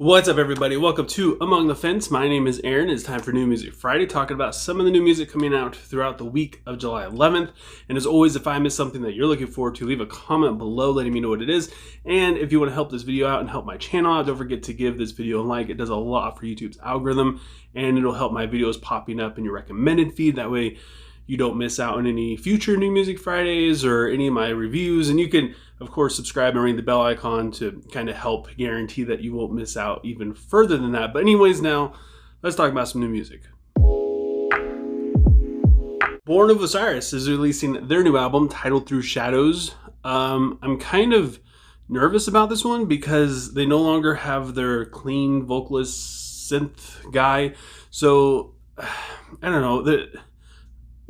What's up, everybody? Welcome to Among the Fence. My name is Aaron. It's time for New Music Friday, talking about some of the new music coming out throughout the week of July 11th. And as always, if I miss something that you're looking forward to, leave a comment below letting me know what it is. And if you want to help this video out and help my channel out, don't forget to give this video a like. It does a lot for YouTube's algorithm, and it'll help my videos popping up in your recommended feed. That way you don't miss out on any future New Music Fridays or any of my reviews. And you can, of course, subscribe and ring the bell icon to kind of help guarantee that you won't miss out even further than that. But anyways, now let's talk about some new music. Born of Osiris is releasing their new album titled Through Shadows. I'm kind of nervous about this one because they no longer have their clean vocalist synth guy. So I don't know.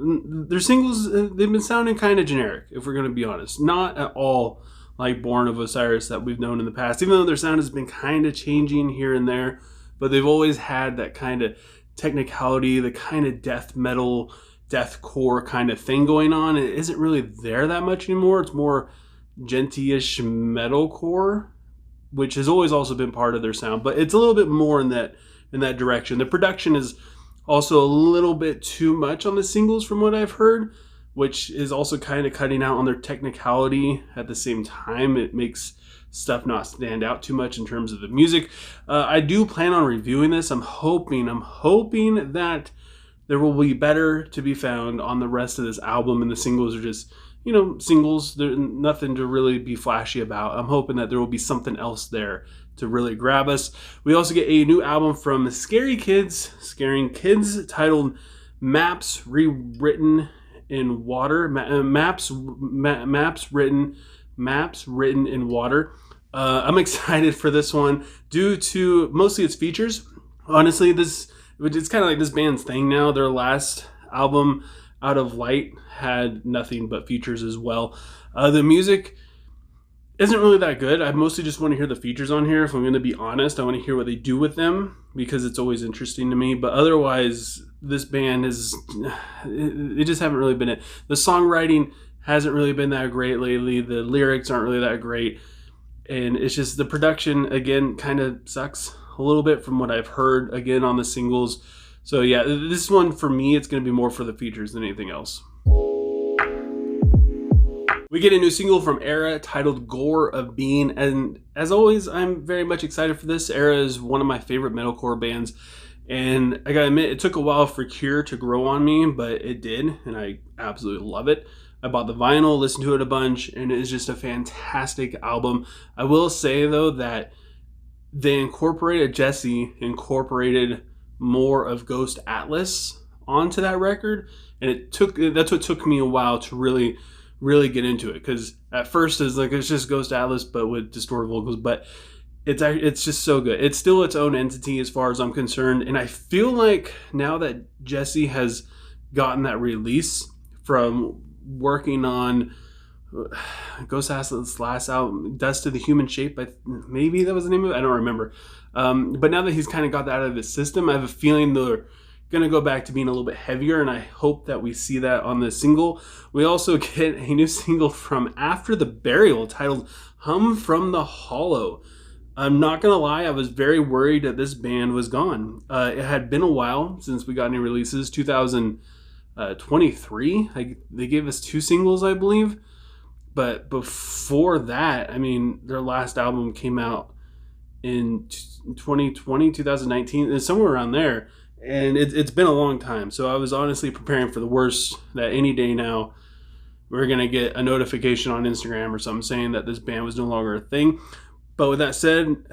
Their singles, they've been sounding kind of generic, if we're going to be honest. Not at all like Born of Osiris that we've known in the past, even though their sound has been kind of changing here and there. But they've always had that kind of technicality, the kind of death metal, deathcore kind of thing going on. It isn't really there that much anymore. It's more genty-ish metalcore, which has always also been part of their sound. But it's a little bit more in that direction. The production is also a little bit too much on the singles from what I've heard, which is also kind of cutting out on their technicality. At the same time, it makes stuff not stand out too much in terms of the music. I do plan on reviewing this. I'm hoping that there will be better to be found on the rest of this album, and the singles are just, you know, singles. There's nothing to really be flashy about. I'm hoping that there will be something else there to really grab us. We also get a new album from Scaring Kids, titled Maps Written in Water. Maps written in Water. I'm excited for this one due to mostly its features. Honestly, it's kind of like this band's thing now. Their last album, Out of Light, had nothing but features as well. The music isn't really that good. I mostly just want to hear the features on here. If I'm going to be honest, I want to hear what they do with them because it's always interesting to me. But otherwise, this band they just haven't really been it. The songwriting hasn't really been that great lately. The lyrics aren't really that great. And it's just the production, again, kind of sucks a little bit from what I've heard, again, on the singles. So yeah, this one for me, it's going to be more for the features than anything else. We get a new single from Erra titled Gore of Being, and as always, I'm very much excited for this. Erra is one of my favorite metalcore bands, and I gotta admit, it took a while for Cure to grow on me, but it did, and I absolutely love it. I bought the vinyl, listened to it a bunch, and it is just a fantastic album. I will say, though, that Jesse incorporated more of Ghost Atlas onto that record, and that's what took me a while to really get into it, because at first it's just Ghost Atlas but with distorted vocals, but it's just so good. It's still its own entity as far as I'm concerned, and I feel like now that Jesse has gotten that release from working on Ghost Atlas' last album, Dust to the Human Shape, maybe that was the name of it, I don't remember, but now that he's kind of got that out of his system, I have a feeling they're gonna go back to being a little bit heavier, and I hope that we see that on this single. We also get a new single from After the Burial titled Hum from the Hollow. I'm not gonna lie, I was very worried that this band was gone. It had been a while since we got any releases. 2023, they gave us 2 singles, I believe, but before that, I mean, their last album came out in 2019, and somewhere around there. And it's been a long time, so I was honestly preparing for the worst, that any day now we're going to get a notification on Instagram or something saying that this band was no longer a thing. But with that said,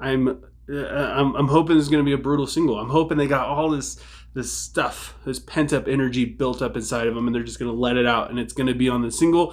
I'm hoping it's going to be a brutal single. I'm hoping they got all this stuff, this pent-up energy built up inside of them, and they're just going to let it out, and it's going to be on the single.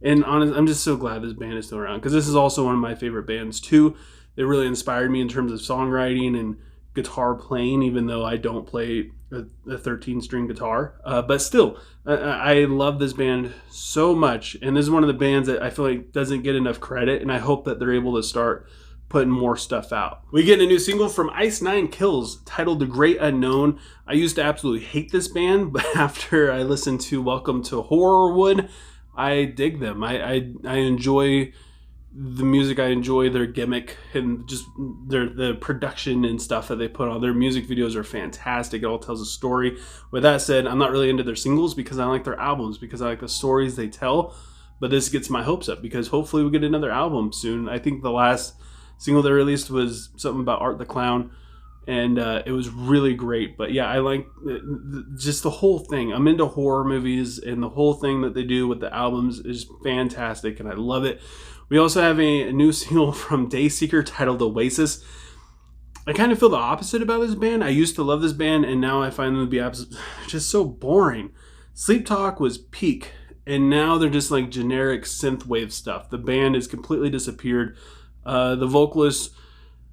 And honestly, I'm just so glad this band is still around, because this is also one of my favorite bands too. They really inspired me in terms of songwriting and guitar playing, even though I don't play a 13-string guitar, but still, I love this band so much, and this is one of the bands that I feel like doesn't get enough credit, and I hope that they're able to start putting more stuff out. We get a new single from Ice Nine Kills titled The Great Unknown. I used to absolutely hate this band, but after I listened to Welcome to Horrorwood, I dig them. I enjoy the music I enjoy, their gimmick, and just the production and stuff that they put on. Their music videos are fantastic. It all tells a story. With that said, I'm not really into their singles because I like their albums, because I like the stories they tell. But this gets my hopes up because hopefully we get another album soon. I think the last single they released was something about Art the Clown, and it was really great. But yeah, I like just the whole thing. I'm into horror movies, and the whole thing that they do with the albums is fantastic, and I love it. We also have a new single from Dayseeker titled Oasis. I kind of feel the opposite about this band. I used to love this band, and now I find them to be just so boring. Sleep Talk was peak, and now they're just like generic synthwave stuff. The band has completely disappeared. The vocalist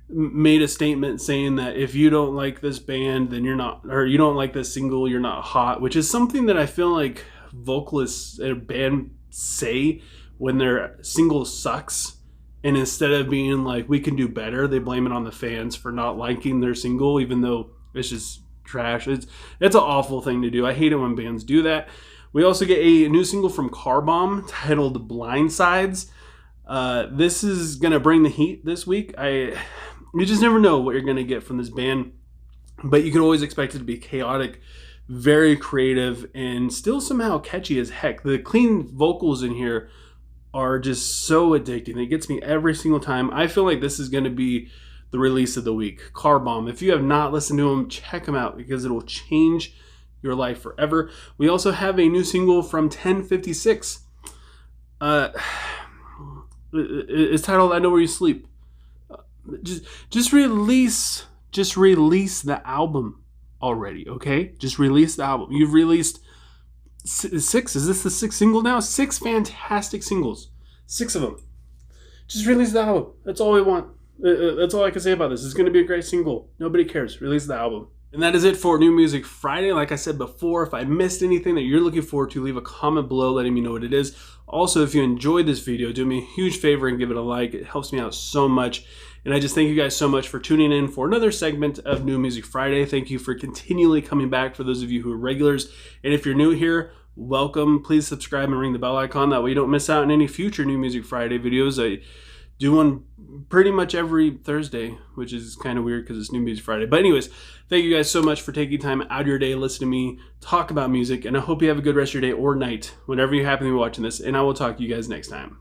made a statement saying that if you don't like this band, then you're not, or you don't like this single, you're not hot, which is something that I feel like vocalists in a band say when their single sucks. And instead of being like, we can do better, they blame it on the fans for not liking their single, even though it's just trash. It's an awful thing to do. I hate it when bands do that. We also get a new single from Car Bomb titled Blindsides. This is going to bring the heat this week. You just never know what you're going to get from this band, but you can always expect it to be chaotic, very creative, and still somehow catchy as heck. The clean vocals in here are just so addicting. It gets me every single time. I feel like this is going to be the release of the week. Car Bomb. If you have not listened to them, check them out because it will change your life forever. We also have a new single from 1056. It's titled I Know Where You Sleep. Just release the album already, okay? Just release the album. You've released 6. Is this the 6th single now? 6 fantastic singles. 6 of them. Just release the album. That's all we want. That's all I can say about this. It's going to be a great single. Nobody cares. Release the album. And that is it for New Music Friday. Like I said before, if I missed anything that you're looking forward to, leave a comment below letting me know what it is. Also, if you enjoyed this video, do me a huge favor and give it a like. It helps me out so much. And I just thank you guys so much for tuning in for another segment of New Music Friday. Thank you for continually coming back for those of you who are regulars. And if you're new here, welcome. Please subscribe and ring the bell icon. That way you don't miss out on any future New Music Friday videos. I do one pretty much every Thursday, which is kind of weird because it's New Music Friday. But anyways, thank you guys so much for taking time out of your day, listen to me talk about music. And I hope you have a good rest of your day or night, whenever you happen to be watching this. And I will talk to you guys next time.